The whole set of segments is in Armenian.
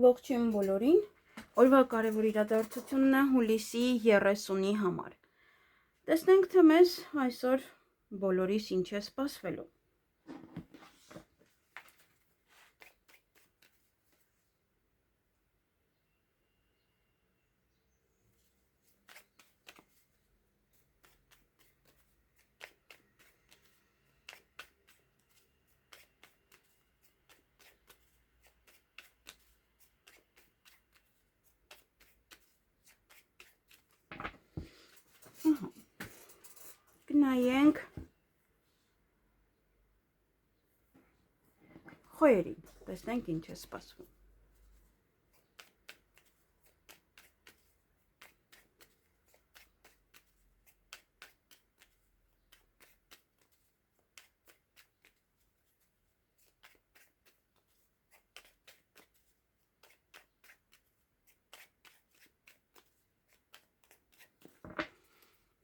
Ողջույն բոլորին, օրվա կարևոր իրադարձությունն է հուլիսի 30-ի համար։ Տեսնենք, թե մեզ այսօր բոլորիս ինչ է սպասվելու։ Գնայենք խոյերին, տեսնենք ինչ է սպասվում։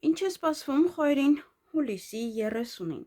Ինչ է սպասվում խոյերին հուլիսի 30-ին։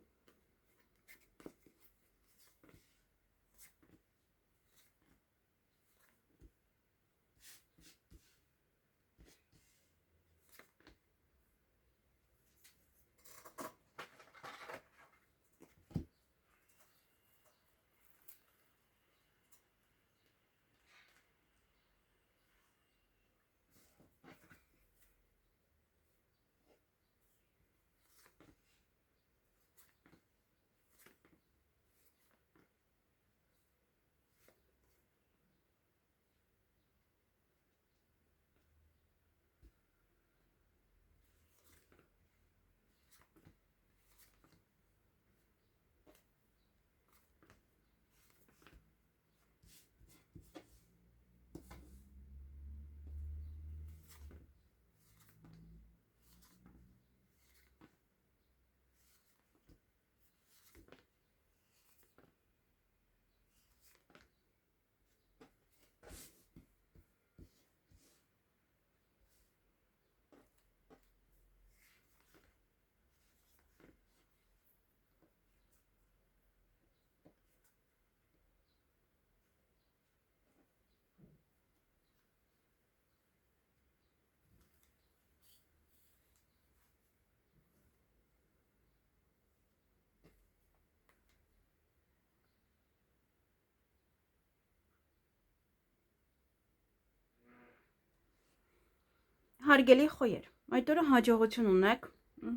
Հարգելի խոյեր, այդ օրը հաջողություն ունեք,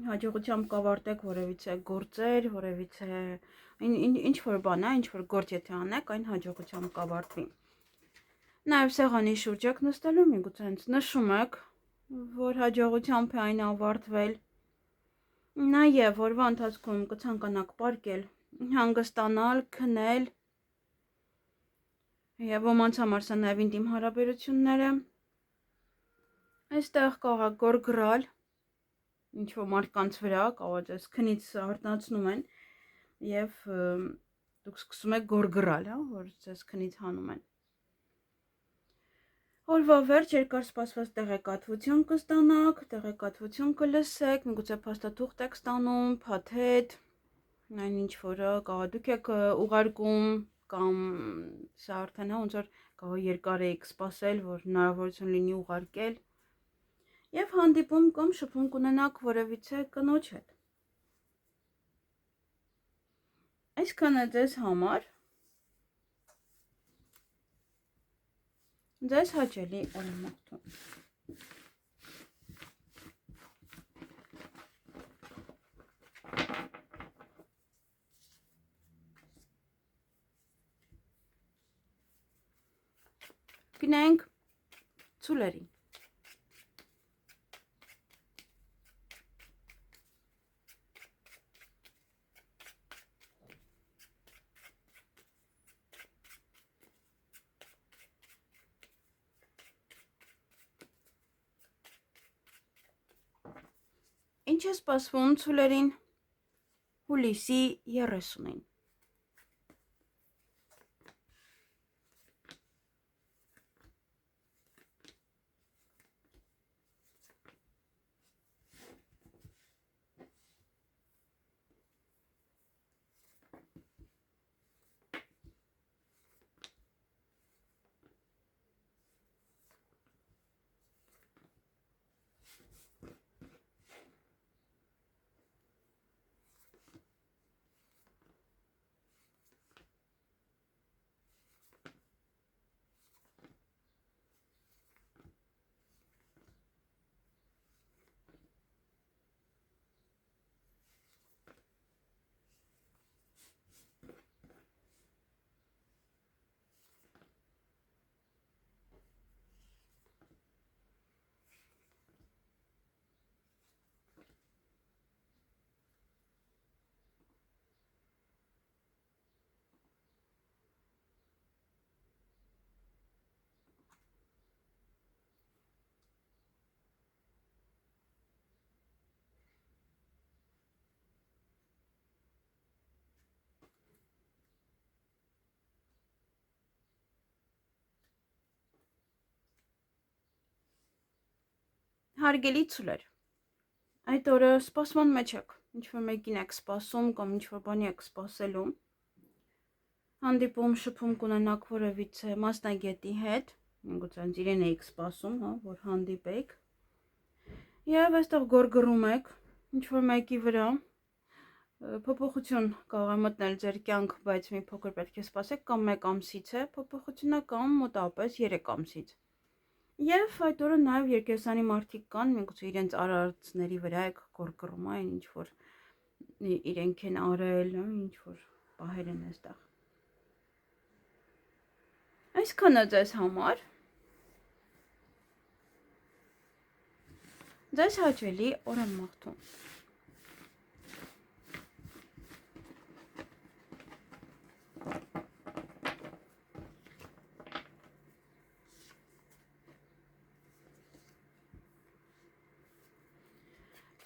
հաջողությամբ կավարտեք որևիցե գործեր, որևիցե ինչ-որ բան է, ինչ-որ գործ եթե անեք, այն հաջողությամբ կավարտվի։ Նաև սեղանի շուրջ եք նստելու, միգուցե հենց նշում եք, որ հաջողությամբ է այն ավարտվել։ Նաև օրվա ընթացքում կցանկանաք պարկել, հանգստանալ, քնել, և ոմանց համար սա նաև ինտիմ հարաբերությունները։ Այստեղ կարող գորգրալ ինչ-որ մարդկանց վրա, կարող ձեզ քնից արթնացնում են և դուք սկսում եք գորգրալ, որ ձեզ քնից հանում են։ Օրվա վերջ երկար սպասված տեղեկատվություն կստանաք, տեղեկատվություն կլսեք, միգուցե փաստաթուղթ եք ստանում, փաթեթ, այն ինչ որը կարող դուք եք ուղարկում, կամ սա արդեն ոնց որ կարող երկար եք սպասել, որ հնարավորություն լինի ուղարկել, և հանդիպում կամ շփում կունենաք որևիցե կնոջ հետ։ Այսքանը ձեզ համար, ձեզ հաճելի օրամաղթում։ Գնանք ցուլերին։ Ինչ է սպասվում ցուլերին հուլիսի 30-ին։ Հարգելի ցուլեր, այդ օրը սպասման մեջ եք, ինչ-որ մեկին եք սպասում կամ ինչ-որ բանի եք սպասելու, հանդիպում շփում կունենաք որևիցե մասնագետի հետ, գուցե հենց իրեն էիք սպասում, որ հանդիպեիք, և այստեղ գոռգռում եք ինչ-որ մեկի վրա, փոփոխություն կարող է մտնել ձեր կյանք, բայց մի փոքր պետք է սպասեք, կամ 1 ամսից է փոփոխությունը, կամ մոտավորապես 3 ամսից։ Եվ այդ օրը նաև երկեսանի մարդիկ կան, միգուցե իրենց արարածների վրա եք գոռգռում, այն ինչ որ իրենք են արել, ինչ որ պահել են այստեղ։ Այսքանը ձեզ համար։ Ձեզ հաճելի օր եմ մաղթում։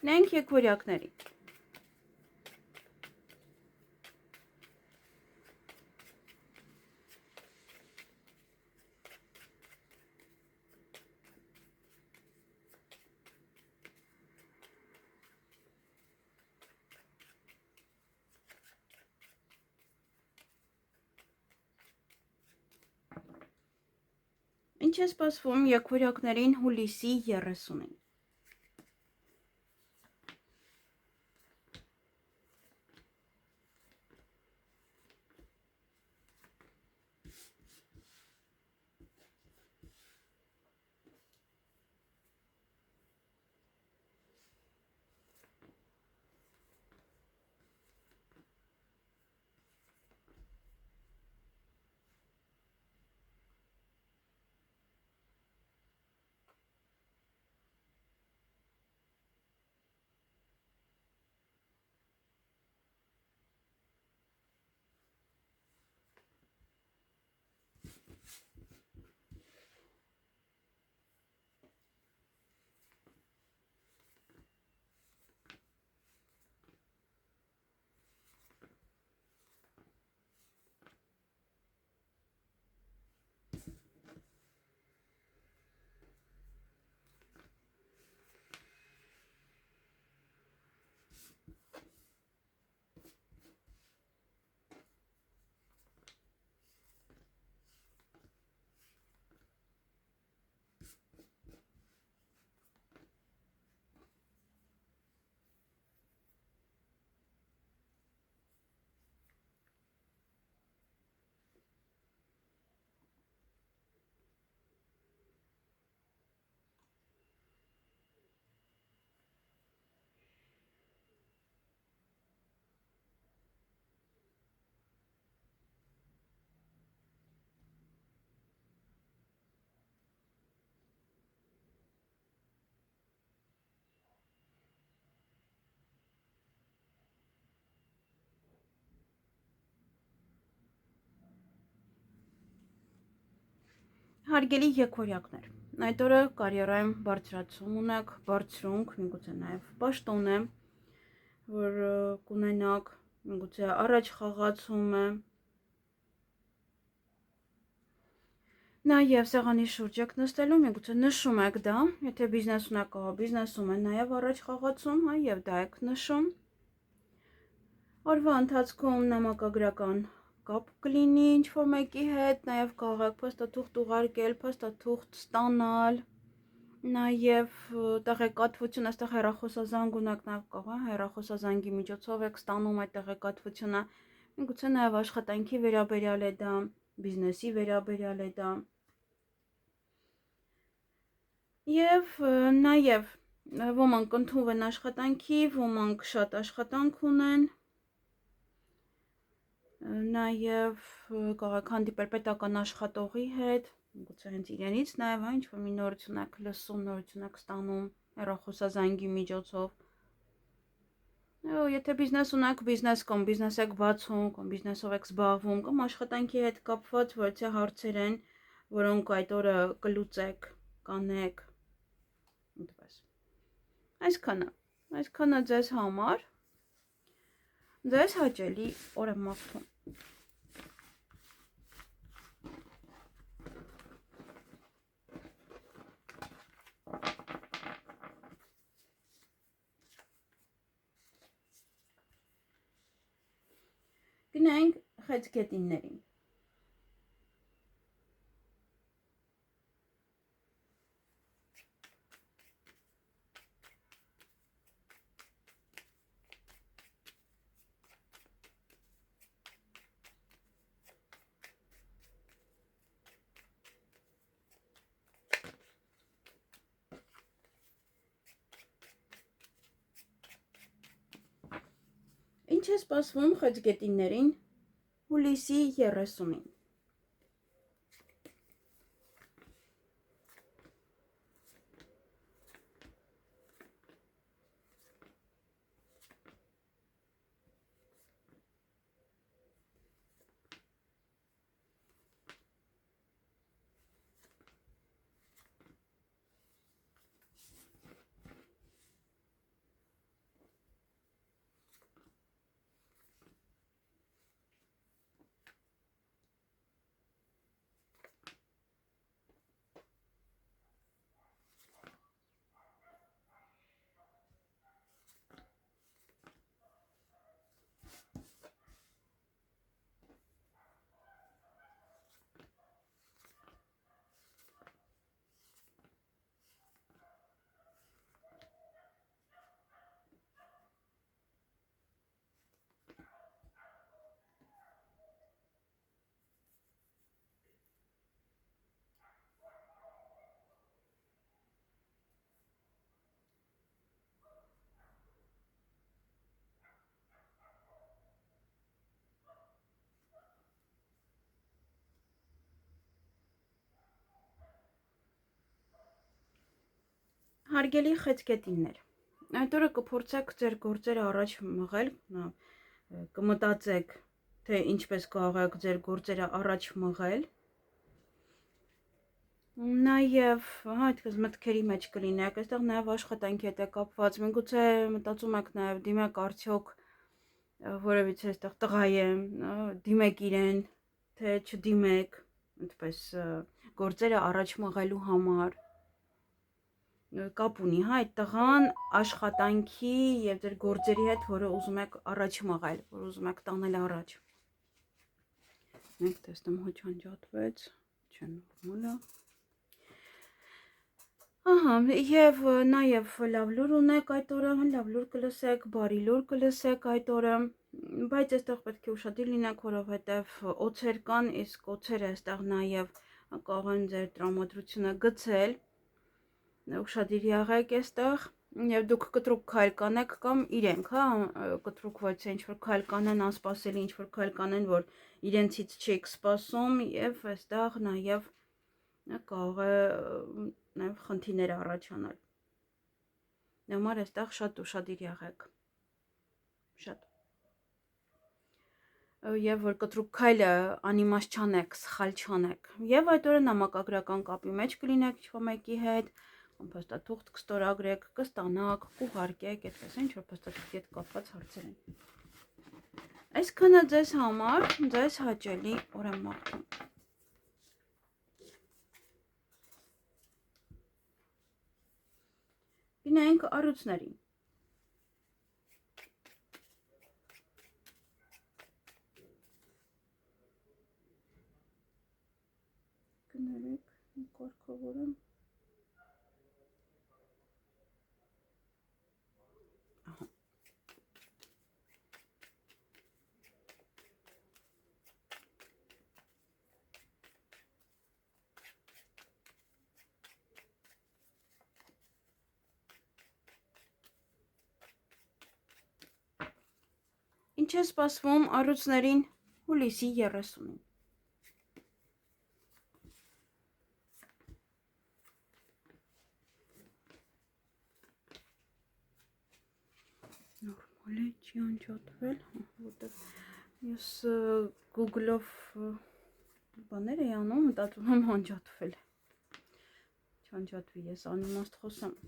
Նենք եկվորյակների։ Ինչ է սպասվում եկվորյակներին հուլիսի 30-ին։ Հարգելի եկվորյակներ, այդ օրը կարիերայում բարձրացում ունեք, բարձրունք, միգուցե նաև պաշտոն է, որ կունենաք, միգուցե առաջ խաղացում է, նաև սեղանի շուրջ եք նստելու, միգուցե նշում եք դա, եթե բիզնես ունեք, կարող բիզնեսում է նաև առաջ խաղացում, և դա եք նշում, օրվա ընթացքում նամակագրական կապ կլինի ինչ-որ մեկի հետ, նաև կարող եք փաստաթուղթ ուղարկել, փաստաթուղթ ստանալ, նաև տեղեկատվություն, այստեղ հեռախոսազանգ ունեք, նաև կարող է հեռախոսազանգի միջոցով եք ստանում այդ տեղեկատվությունը, միգուցե նաև աշխատանքի վերաբերյալ է դա, բիզնեսի վերաբերյալ է դա, և նաև ոմանք ընդունվում են աշխատանքի, ոմանք շատ աշխատանք ունեն, նաև կարող եք հանդիպել պետական աշխատողի հետ, գուցե հենց իրենից նաև ինչ-որ մի նորություն եք լսում, նորություն եք ստանում հեռախոսազանգի միջոցով, եթե բիզնես ունեք, բիզնես կամ բիզնես եք բացում, կամ բիզնեսով եք զբաղվում, կամ աշխատանքի հետ կապված որևէ հարցեր են, որոնք այդ օրը կլուծեք, կանեք, այսքանը ձեզ համար, ձեզ հաճելի օր եմ մաղթում։ Գնանք խեցգետիններին։ Ինչ է սպասվում խեցգետիններին հուլիսի 30-ին։ Հարգելի խեցգետիններ, այդ օրը կփորձեք ձեր գործերը առաջ մղել, կմտածեք, թե ինչպես կարող եք ձեր գործերը առաջ մղել, նաև այդպես մտքերի մեջ կլինեք, այստեղ նաև աշխատանքի հետ է կապված, միգուցե մտածում եք նաև դիմեք արդյոք որևիցե այստեղ տղա է, դիմեք իրեն, թե չդիմեք, այդպես գործերը առաջ մղելու համար կապ ունի, հա, այդ տղան աշխատանքի եւ ձեր գործերի հետ, որը ուզում եք առաջ մղել, որ ուզում եք տանել առաջ։ Մենք տեսնեմ հոչ անջատվեց, չէ նորմալ է։ Ահա, եւ նաեւ լավ լուր ունեք այդ օրը, լավ լուր կլսեք, բարի լուր կլսեք այդ օրը, բայց այստեղ պետք է ուշադիր լինեք, որովհետեւ օծեր կան, իսկ օծերը այստեղ նաեւ կարող են ձեր տրամադրությունը գցել։ Ուշադիր եղեք այստեղ եւ դուք կտրուկ քայլ կանեք կամ իրենք, հա, կտրուկ ոչ է ինչ-որ քայլ կանեն, անսպասելի ինչ-որ քայլ կանեն, որ իրենցից չեք սպասում եւ այստեղ նաեւ կարող է նաեւ խնդիրներ առաջանալ։ Նոմար այստեղ շատ ուշադիր եղեք։ Շատ եւ որ կտրուկ քայլը անիմաստ չանեք, սխալ չանեք։ Եվ այդ օրը նամակագրական կապի մեջ կլինեք ինչ-որ մեկի հետ, փաստաթուղթ կստորագրեք, կստանաք, կուղարկեք, այդպես ինչ-որ փաստաթղթի հետ կապված հարցեր են։ Այսքանը ձեզ համար, ձեզ հաճելի օր եմ մաղթում։ Գնանք առույցներին։ Կներեք, կարգավորեմ։ Ինչ է սպասվում առույցներին հուլիսի 30-ին։ Նորմալ է, չի անջատվել, որտեղ ես Google-ով բաներ էի անում, մտածում եմ անջատվել է։ Չանջատվի, ես անիմաստ խոսեմ։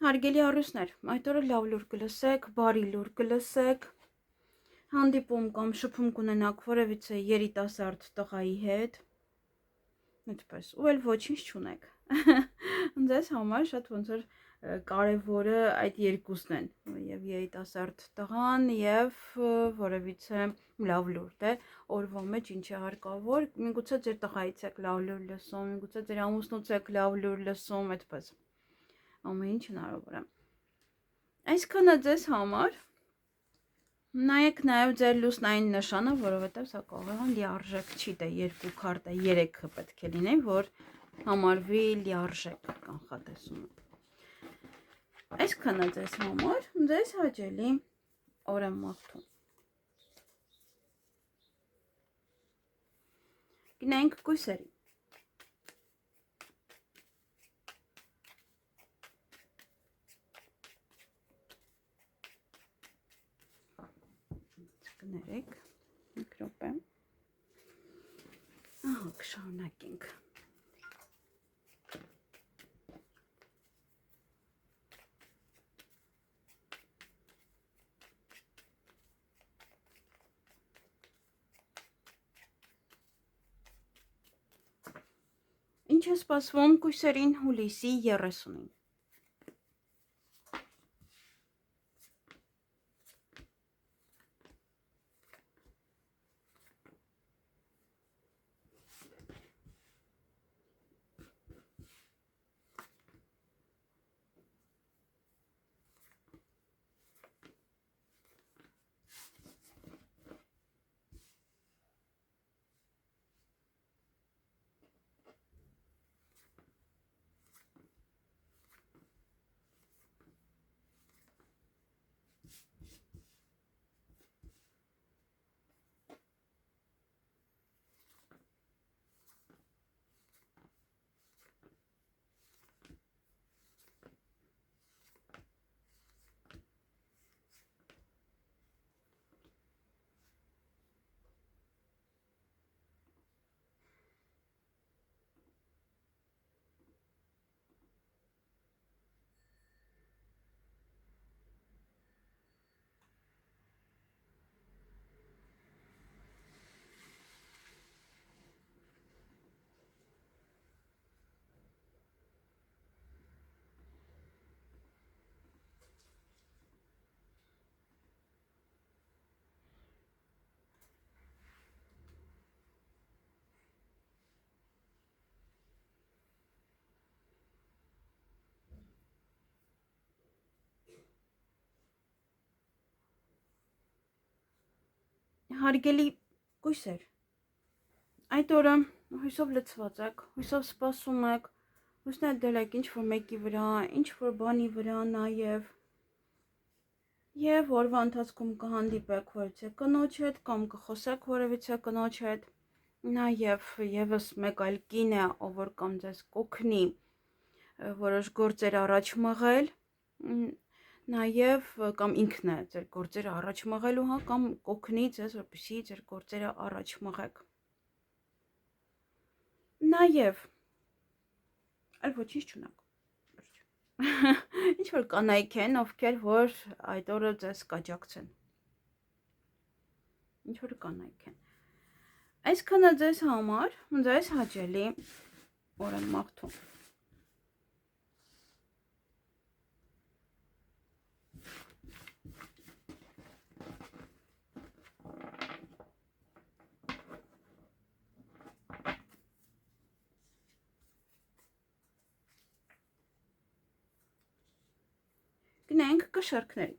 Հարգելի առույցներ, այդ օրը լավ լուր կլսեք, բարի լուր կլսեք, հանդիպում կամ շփում կունենաք որևիցե երիտասարդ տղայի հետ, այդպես, ու էլ ոչինչ չունեք։ Ձեզ համար շատ ոնց որ կարևորը այդ երկուսն են, եւ երիտասարդ տղան եւ որևիցե լավ լուր, դե օրվա մեջ ինչ է հարկավոր, միգուցե ձեր տղայից եք լավ լուր լսում, միգուցե ձեր ամուսնուց եք լավ լուր լսում, այդպես։ Ամեն ինչ հնարավոր է։ Այսքանը ձեզ համար։ Նայեք նաև ձեր լուսնային նշանը, որովհետև սա կարող է լիարժեք չի, դե 2 քարտը 3-ը պետք է լինի, որ համարվի լիարժեք կանխատեսումը։ Այսքանը ձեզ համար, ձեզ հաճելի օր եմ մաղթում։ Գնանք կույսերի։ Կներեք, մեկ րոպե։ Ահա, կշարունակենք։ Ինչ է սպասվում կույսերին հուլիսի 30-ին։ Հարգելի կույսեր, այդ օրը հույսով լցված եք, հույսով սպասում եք, հույսներ դել եք ինչ-որ մեկի վրա, ինչ-որ բանի վրա նաև, և օրվա ընթացքում կհանդիպեք որևիցե կնոջ հետ կամ կխոսեք որևիցե կնոջ հետ, նաև եւս մեկ այլ կին է, ով որ կամ ձեզ կօգնի որոշ գործեր առաջ մղել, նաև կամ ինքն է ձեր գործերը առաջ մղելու, հա, կամ կօգնի ձեզ, որպեսզի ձեր գործերը առաջ մղեք։ Նաև այլ ոչինչ չունեք։ Ինչ որ կանայք են, ովքեր որ այդ օրը ձեզ կաջակցեն։ Ինչ որ կանայք են։ Այսքանը ձեզ համար, ձեզ հաճելի օր եմ մաղթում։ Գնանք կշարքների։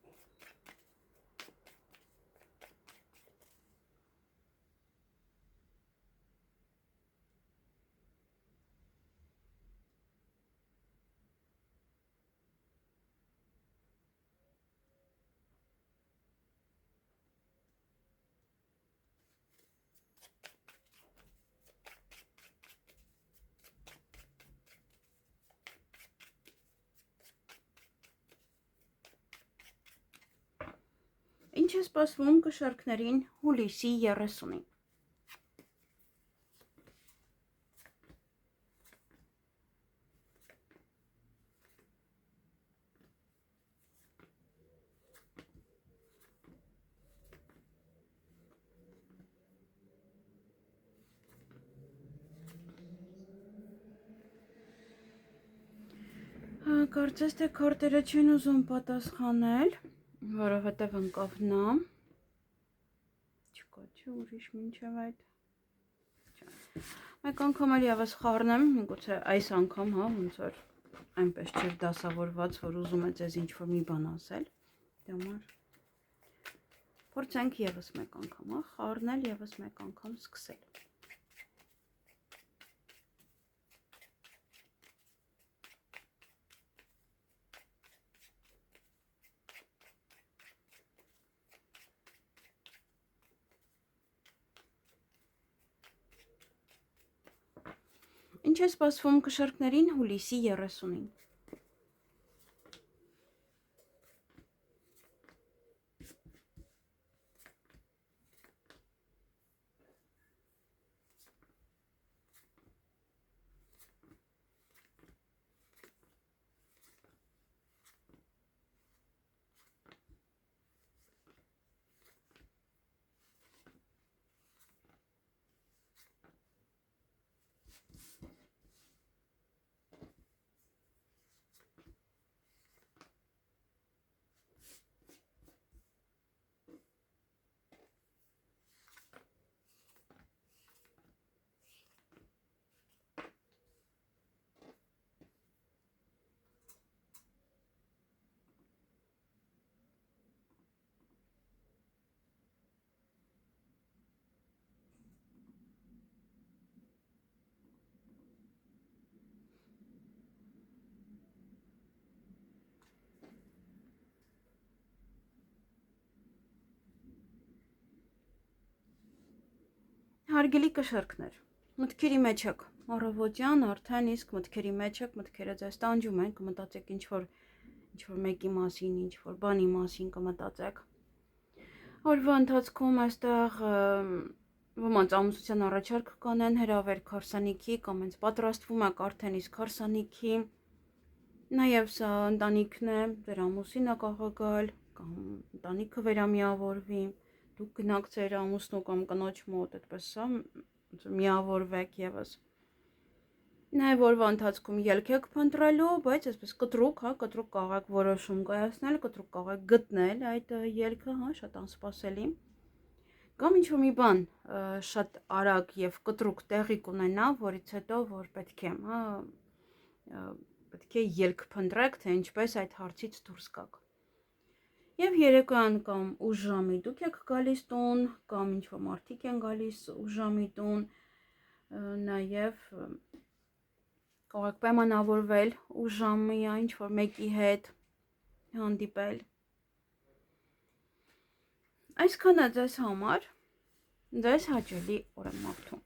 Ինչ է սպասվում կշարքներին հուլիսի 30-ին։ Կարծես թե քարտերը չեն ուզում պատասխանել, որովհետև ընկավ նա։ Չկա չէ ուրիշ մինչև այդ։ Մեկ անգամ էլ եւս խառնեմ, գուցե այս անգամ, հա, ոնց որ այնպես չէր դասավորված, որ ուզում է ձեզ ինչ-որ մի բան ասել։ Դե համար փորձենք եւս մեկ անգամ, հա, խառնել եւս մեկ անգամ սկսել։ Ինչ է սպասվում կշեռքներին հուլիսի 30-ին։ Հարգելի կշեռքներ, մտքերի մեջ եք, առավոտյան արդեն իսկ մտքերի մեջ եք, մտքերը ձեզ տանջում են, կմտածեք ինչ-որ մեկի մասին, ինչ-որ բանի մասին կմտածեք։ Օրվա ընթացքում այստեղ ոմանց ամուսնության առաջարկ կանեն հրավերք հարսանիքի, կամ հենց պատրաստվում եք արդեն իսկ հարսանիքի, նաև սա ընտանիքն է, ձեր ամուսինը կաղագալ, կամ ընտանիքը վերամիավորվի, դուք գնաք ձեր ամուսնու կամ կնոջ մոտ, այդպես սա միավորվեք եւս։ Նաև օրվա ընթացքում ելք եք փնտրելու, բայց այսպես կտրուկ, հա, կտրուկ կարող որոշում կայացնել, կտրուկ կարող գտնել այդ ելքը, հա, շատ անսպասելի։ Կամ ինչ-որ մի բան շատ արագ եւ կտրուկ տեղի կունենա, որից հետո որ պետք է, հա, պետք է ելք փնտրեք, թե ինչպես այդ հարցից դուրս գաք։ Եվ երեկոյան կամ ուշ ժամի դուք եք գալիս տուն, կամ ինչ-որ մարդիկ են գալիս ուշ ժամի տուն, նաև կարող եք պայմանավորվել ուշ ժամի ինչ-որ մեկի հետ հանդիպել։ Այսքանը ձեզ համար, ձեզ հաճելի օր եմ մաղթում։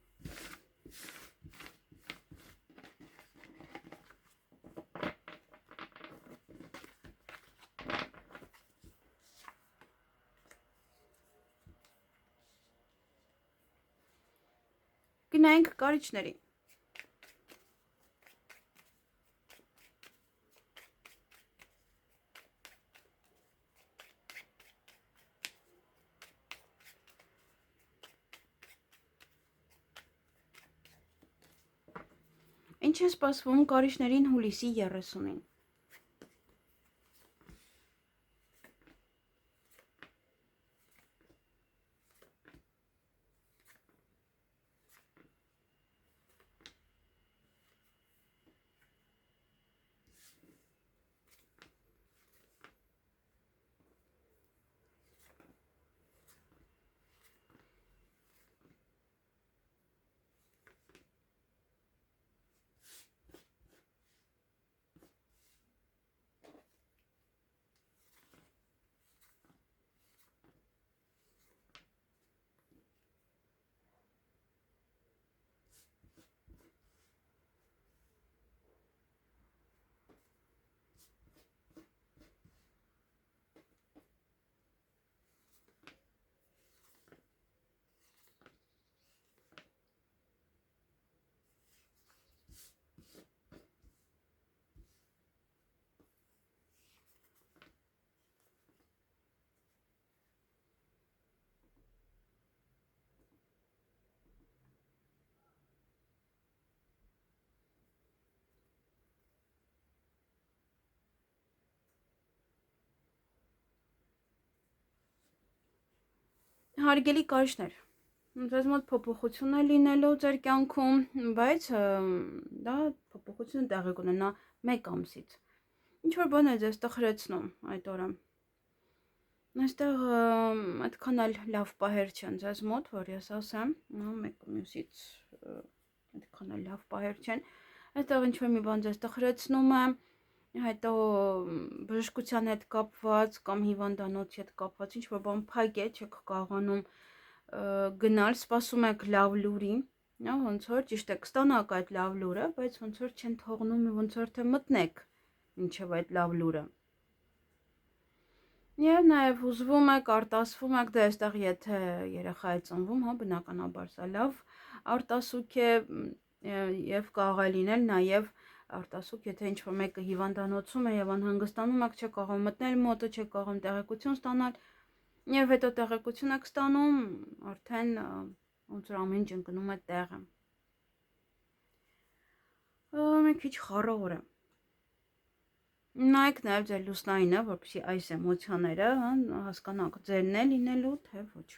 Գնայինք կարիճների։ Ինչ է սպասվում կարիճներին հուլիսի 30-ին։ Հարգելի կարիճներ, ձեզ մոտ փոփոխություն է լինելու ձեր կյանքում, բայց դա փոփոխությունը տեղի կունենա 1 ամսից։ Ինչ որ բան է ձեզ տխրեցնում այդ օրը։ Այստեղ այդքան էլ լավ պահեր չեն ձեզ մոտ, որ ես ասեմ, մեկը մյուսից այդքան էլ լավ պահեր չեն։ Այստեղ ինչ որ մի բան ձեզ տխրեցնում է, հետո բժշկության հետ կապված կամ հիվանդանոցի հետ կապված ինչ որ բան փակ է, չեք կարողանում գնալ, սպասում եք լավ լուրի, ոնց որ ճիշտ է կստանաք այդ լավ լուրը, բայց ոնց որ չեն թողնում ոնց որ թե մտնեք մինչև այդ լավ լուրը։ Եվ նաև հուզվում եք, արտասվում եք, դե այստեղ եթե երեխա է ծնվում, բնականաբար սա լավ արտասուք է եւ կարող է լինել նաև արտասուք, եթե ինչ-որ մեկը հիվանդանոցում է եւ անհանգստանում եք, չեք կարող մտնել մոտը, չեք կարող տեղեկություն ստանալ եւ հետո տեղեկություն եք ստանում, արդեն ոնց որ ամեն ինչ ընկնում է տեղը։ Մի քիչ խառը օր է։ Նայեք նաև ձեր լուսնայինը, որպեսզի այս էմոցիաները հասկանաք ձերն է լինելու, թե ոչ։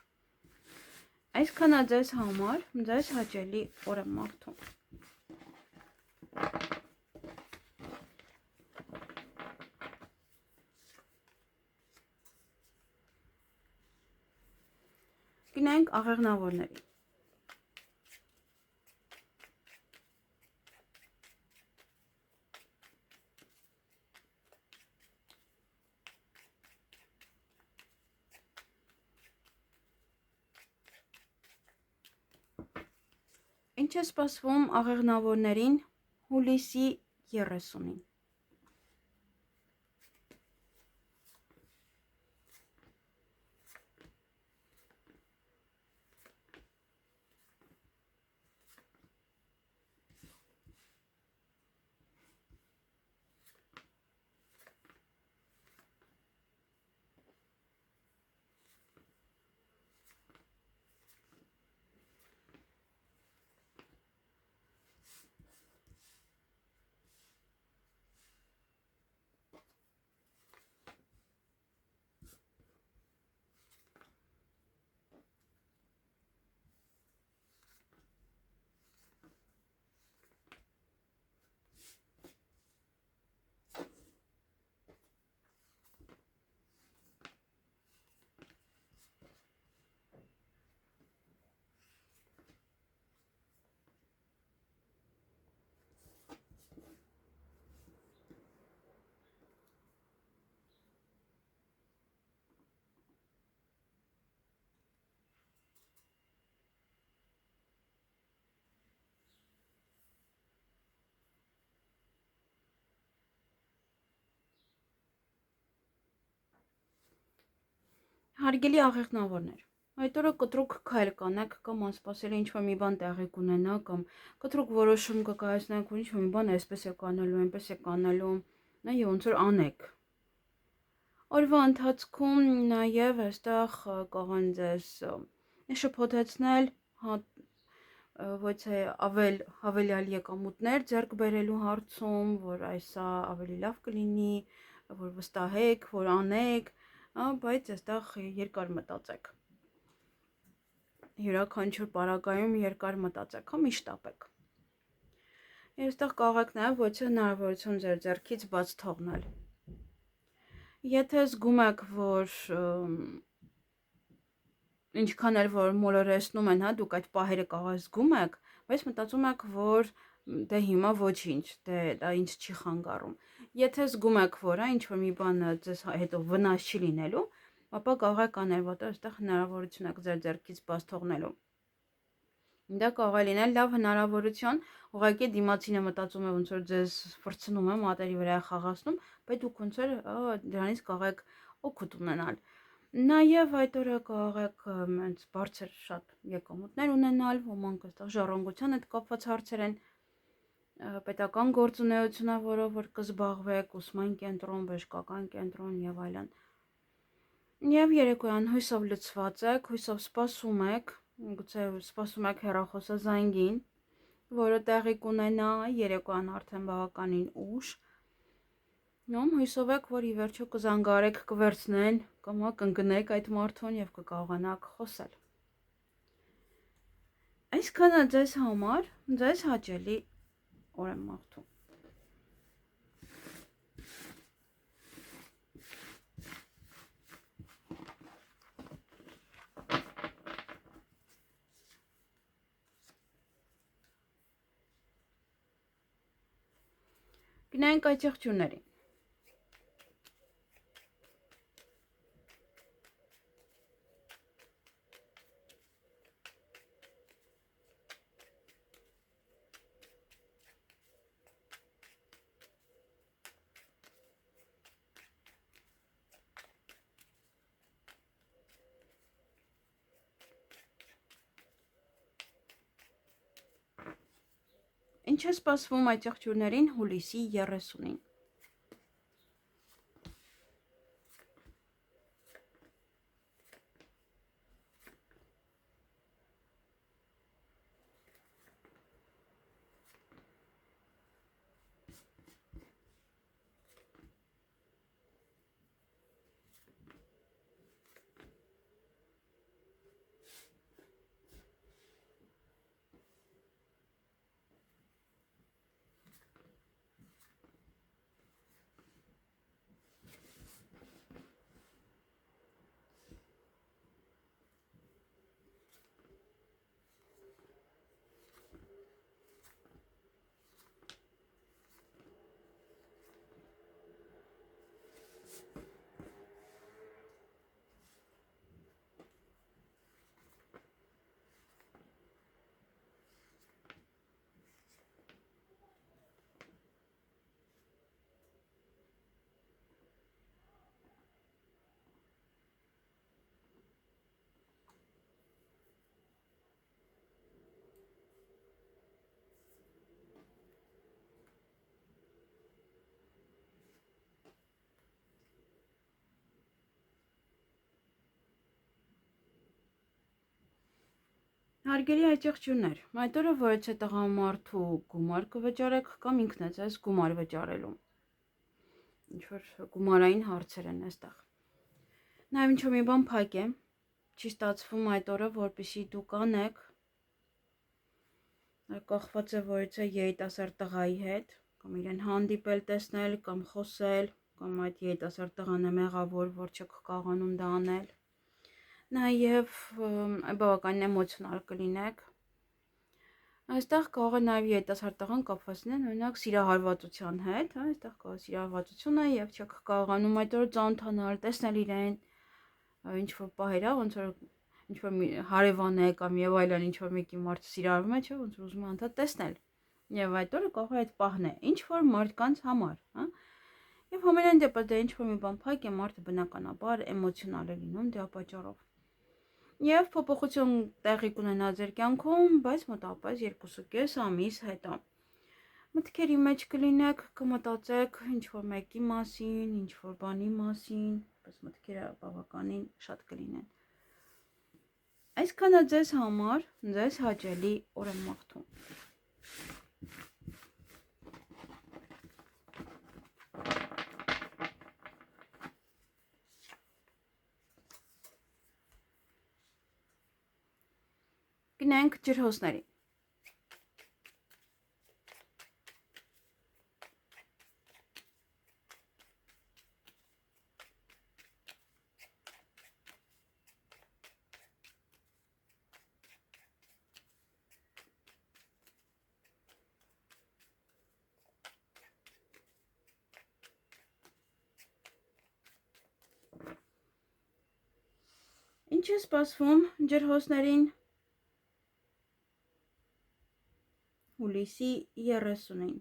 Այսքանը ձեզ համար, ձեզ հաճելի օր եմ մաղթում։ Գնանք աղեղնավորների։ Ինչ է սպասվում աղեղնավորներին հուլիսի 30-ին։ Հարգելի աղեղնավորներ, այդ օրը կտրուկ քայլ կանեք կամ անսպասելի ինչ-որ մի բան տեղի կունենա կամ կտրուկ որոշում կկայացնեք, որ ինչ-որ մի բան այսպես է կանելու, այնպես է կանելու, եւ ոնց որ անեք։ Օրվա ընթացքում նաև այստեղ կարող են ձեզ շփոթեցնել, ոչ թե հավելյալ եկամուտներ ձեռք բերելու հարցում, որ այսա ավելի լավ կլինի, որ վստահեք, որ անեք, բայց այստեղ երկար մտածեք։ Յուրաքանչյուր պարագայում երկար մտածեք, մի շտապեք։ Եվ այստեղ կարող եք նաև ոչ հնարավորություն ձեր ձեռքից բաց թողնել։ Եթե զգում եք, որ ինչքան էլ որ մոլորեսնում են, դուք այդ պահերը կարող զգում եք, բայց մտածում եք, որ դե հիմա ոչինչ, դա ինձ չի խանգարում։ Եթե զգում եք, որ ինչ-որ մի բան ձեզ հետո վնաս չի լինելու, ապա կարող եք անել, որտեղ այստեղ հնարավորություն եք ձեր ձեռքից բաց թողնելու։ Դա կարող է լինել լավ հնարավորություն, ուղղակի դիմացինը մտածում է ոնց որ ձեզ ֆրցնում է, մատերի վրա է խաղացնում, բայց դուք ոնց որ դրանից կարող եք օգուտ ունենալ։ Նաև այդ օրը կարող եք այնց բարձր շատ եկամուտներ ունենալ, ոմանք այստեղ ժառանգության հետ կապված հարցեր են, պետական գործունեությունավորով որ կզբաղվեք, ուսման կենտրոն, բժշկական կենտրոն եւ այլն։ Եվ երեկոյան հույսով լցված եք, հույսով սպասում եք, գուցե սպասում եք հեռախոսազանգին, որը տեղի կունենա երեկոյան արդեն բավականին ուշ։ Հույսով եք, որ ի վերջո կզանգարեք, կվերցնեն, կամ կընկնեք այդ մարդուն եւ կկարողանաք խոսել։ Այսքանը ձեզ համար, ձեզ հաճելի օր եմ մաղթում։ Գնանք այդ եղջյուրներին։ Ինչ է սպասվում այդ եղջյուրներին հուլիսի 30-ին։ Հարգելի այդ եղջյուրներ, այդ օրը որից է տղամարդու գումար կվճարեք կամ ինքն է ձեզ գումար վճարելու։ Ինչ-որ գումարային հարցեր են այստեղ։ Նաև ինչ-որ մի բան փակ է, չի ստացվում այդ օրը, որպեսզի դուք անեք, կախված է որից է երիտասարդ տղայի հետ, կամ իրեն հանդիպել, տեսնել, կամ խոսել, կամ այդ երիտասարդ տղան է մեղավոր, որ չեք կարողանում դա անել։ Նաև բավականին էմոցիոնալ կլինեք։ Այստեղ կարող է նաև երիտասարդ տղան կապված լինել օրինակ սիրահարվածության հետ, այստեղ կա սիրահարվածություն է եւ չեք կարողանում այդ օրը ծանոթանալ, տեսնել իրեն, ինչ որ պահերա, ոնց որ ինչ որ հարևան է կամ եւ այլն, ինչ որ մեկի մարդը սիրահարվում է, չէ, ոնց որ ուզում է անդադ տեսնել։ Եվ այդ օրը կարող է այդ պահն է, ինչ որ մարդկանց համար, հա։ Եվ ամենայն դեպս դե ինչ որ մի բան փակ է, մարդը բնականաբար էմոցիոնալ է լինում դրա պատճառով։ Եվ փոփոխություն տեղի կունենա ձեր կյանքում, բայց մոտավորապես 2.5 ամիս հետո։ Մտքերի մեջ կլինեք, կմտածեք ինչ-որ մեկի մասին, ինչ-որ բանի մասին, բայց մտքերը բավականին շատ կլինեն։ Այսքանը ձեզ համար, ձեզ հաճելի օր եմ մաղթում։ Գնանք ջրհոսների։ Ինչ է սպասվում ջրհոսներին հուլիսի 30-ին։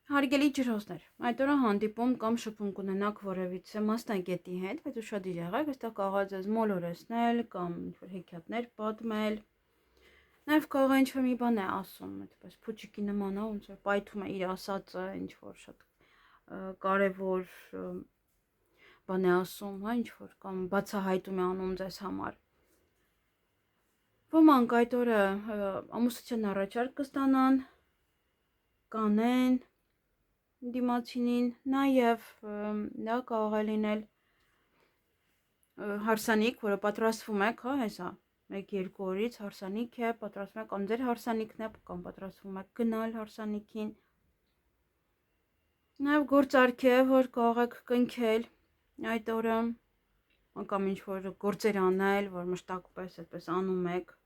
Հարգելի ջրհոսներ, այդ օրը հանդիպում կամ շփում կունենաք որևիցե մասնագետի հետ, բայց ուշադիր եղեք, այստեղ կարող է ձեզ մոլորեցնել կամ ինչ-որ հեքիաթներ պատմել։ Նաև կարող է ինչ-որ մի բան է ասում, այդպես փուչիկի նման, ոնց որ պայթում է իր ասածը, ինչ-որ շատ կարևոր բան է ասում, հա, ինչ-որ կամ բացահայտում է անում ձեզ համար։ Ոմանք այդ օրը ամուսնության առաջարկ կստանան, կանեն դիմացինին, նաև դա կարող է լինել հարսանիք, որը պատրաստվում եք, հա, հեսա 1-2 օրից հարսանիք է, պատրաստվում եք կամ ձեր հարսանիքն է, կամ պատրաստվում եք գնալ հարսանիքին։ Նաև գործարք է, որ կարող եք կնքել այդ օրը, կամ ինչ-որ գործեր անել, որ մշտակապես այդպես անում եք։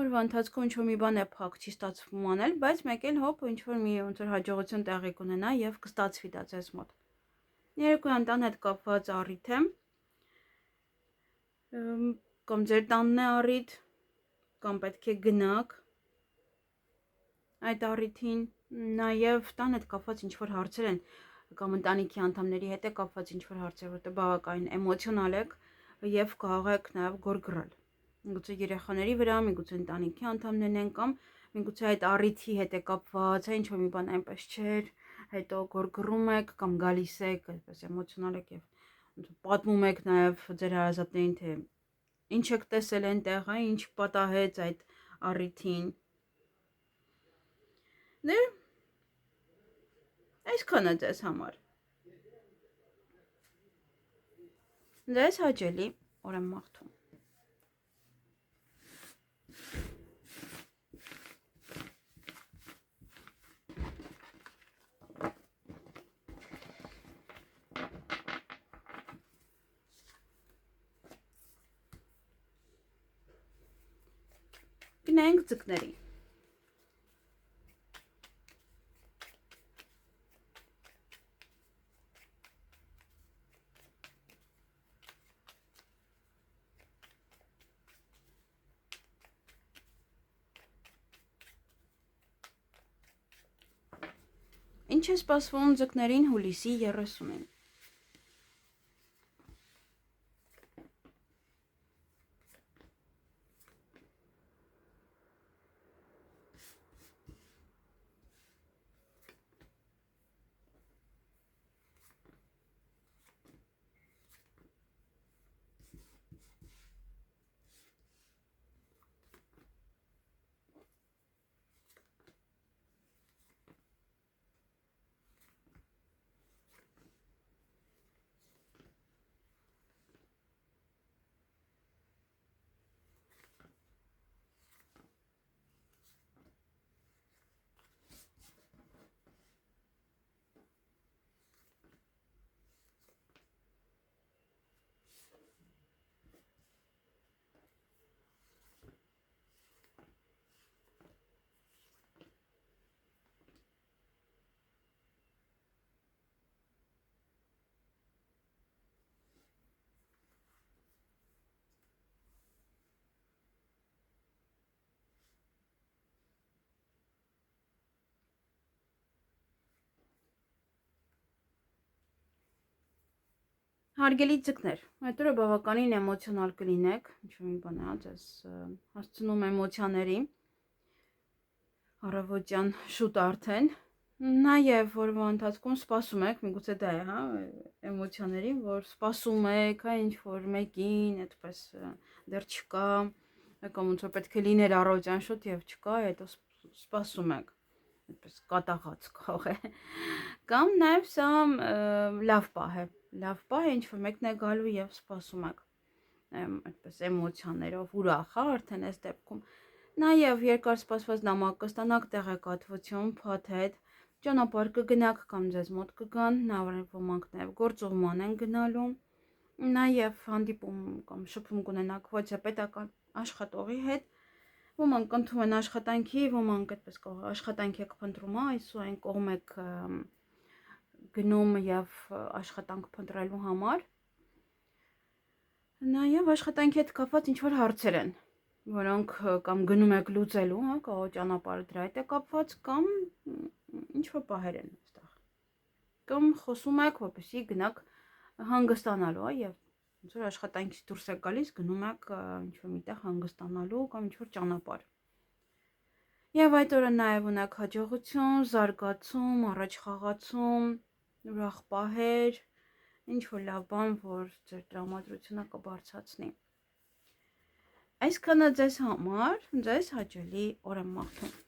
Օրվա ընթացքում ինչ-որ մի բան է փակ, չի ստացվում անել, բայց մեկ էլ հոպ ինչ-որ մի ոնց որ հաջողություն տեղի կունենա եւ կստացվի դա ձեզ մոտ։ Երեկոյան տան հետ կապված առիթ է, կամ ձեր տանն է առիթ, կամ պետք է գնաք այդ առիթին, նաեւ տան հետ կապված ինչ-որ հարցեր են, կամ ընտանիքի անդամների հետ է կապված ինչ-որ հարցեր, որտեղ բավականին էմոցիոնալ եք եւ կարող եք նաեւ գորգռալ։ Միգուցե երեխաների վրա, միգուցե ընտանիքի անդամներն են, կամ միգուցե այդ առիթի հետ է կապված, ինչ որ մի բան այնպես չէր, հետո գորգռում եք կամ գալիս եք, այդպես էմոցիոնալ եք եւ պատմում եք նաեւ ձեր հարազատներին, թե ինչ եք տեսել այնտեղ, հա, ինչ պատահեց այդ առիթին։ Դե այսքանը ձեզ համար։ Ձեզ հաճելի օր եմ մաղթում։ Գնանք ձկների։ Ինչ է սպասվում ձկներին հուլիսի 30-ին։ Հարգելի ձկներ, այդ օրը բավականին էմոցիոնալ կլինեք, ինչ-որ մի բան է, ձեզ հասցնում էմոցիաների, առավոտյան շուտ արդեն, նաև որվա ընթացքում սպասում եք, միգուցե դա է, հա, էմոցիաների, որ սպասում եք, հա, ինչ-որ մեկին, այդպես դեռ չկա, կամ ոնց որ պետք է լիներ առավոտյան շուտ եւ չկա, հետո սպասում եք, այդպես կատաղած կարող է, կամ նաև սա լավ պահ է, ինչ-որ մեկն է գալու եւ սպասում եք, այդպես էմոցիաներով ուրախ, հա, արդեն այս դեպքում, նաև երկար սպասված նամակ կստանաք, տեղեկատվություն, փաթեթ, ճանապարհ կգնաք կամ ձեզ մոտ կգան, ոմանք նաև գործուղման են գնալու, նաև հանդիպում կամ շփում կունենաք ոչ պետական աշխատողի հետ, ոմանք ընդունում են աշխատանքի, ոմանք այդպես կարող աշխատանքի եք փնտրում, այսու այն կողմ եք գնում եւ աշխատանք փնտրելու համար, նաև աշխատանքի հետ կապված ինչ որ հարցեր են, որոնք կամ գնում եք լուծելու, հա, կարող ճանապարհը դրա հետ է կապված կամ ինչ որ բաներ են այստեղ։ Կամ խոսում եք, որպեսզի գնաք հանգստանալու, հա, եւ ոնց որ աշխատանքից դուրս եք գալիս, գնում եք ինչ որ միտեղ հանգստանալու կամ ինչ որ ճանապարհ։ Եվ այդ օրը նաև ունեք հաջողություն, զարգացում, առաջ խաղացում, ուրախ պահեր, ինչ որ լավ բան, որ ձեր տրամադրությունը կբարձրացնի։ Այսքանը ձեզ համար, ձեզ հաճելի օր եմ մաղթում։